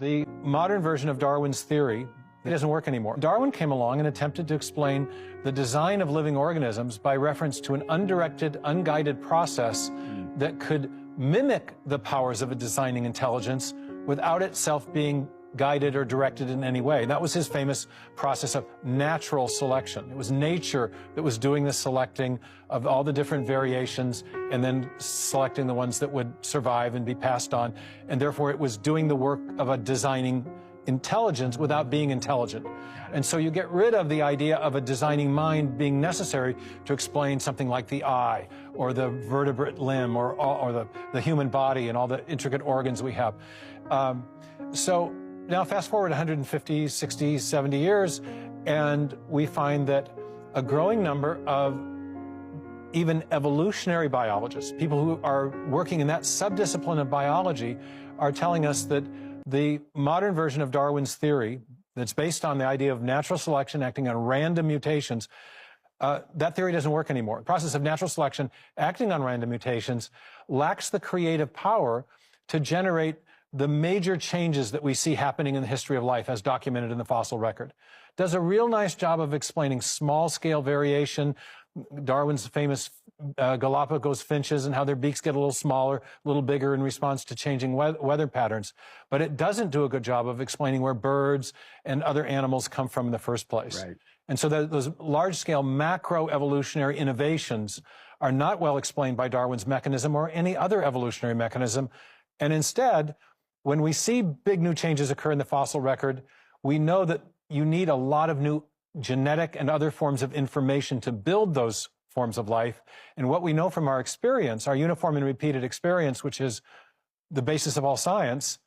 The modern version of Darwin's theory, it doesn't work anymore. Darwin came along and attempted to explain the design of living organisms by reference to an undirected, unguided process that could mimic the powers of a designing intelligence without itself being guided or directed in any way. That was his famous process of natural selection. It was nature that was doing the selecting of all the different variations and then selecting the ones that would survive and be passed on. And therefore, it was doing the work of a designing intelligence without being intelligent. And so you get rid of the idea of a designing mind being necessary to explain something like the eye or the vertebrate limb or the human body and all the intricate organs we have. So now fast forward 150, 60, 70 years, and we find that a growing number of even evolutionary biologists, people who are working in that subdiscipline of biology, are telling us that the modern version of Darwin's theory, that's based on the idea of natural selection acting on random mutations, that theory doesn't work anymore. The process of natural selection acting on random mutations lacks the creative power to generate the major changes that we see happening in the history of life as documented in the fossil record. Does a real nice job of explaining small-scale variation, Darwin's famous Galapagos finches and how their beaks get a little smaller, a little bigger in response to changing weather patterns. But it doesn't do a good job of explaining where birds and other animals come from in the first place. Right. And so those large-scale macroevolutionary innovations are not well explained by Darwin's mechanism or any other evolutionary mechanism. And instead, when we see big new changes occur in the fossil record, we know that you need a lot of new genetic and other forms of information to build those forms of life. And what we know from our experience, our uniform and repeated experience, which is the basis of all science,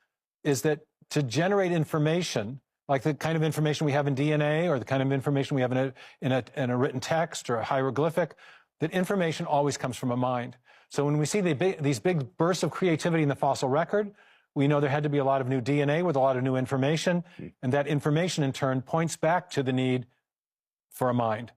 is that to generate information, like the kind of information we have in DNA or the kind of information we have in a written text or a hieroglyphic, that information always comes from a mind. So when we see these big bursts of creativity in the fossil record, we know there had to be a lot of new DNA with a lot of new information, and that information in turn points back to the need for a mind.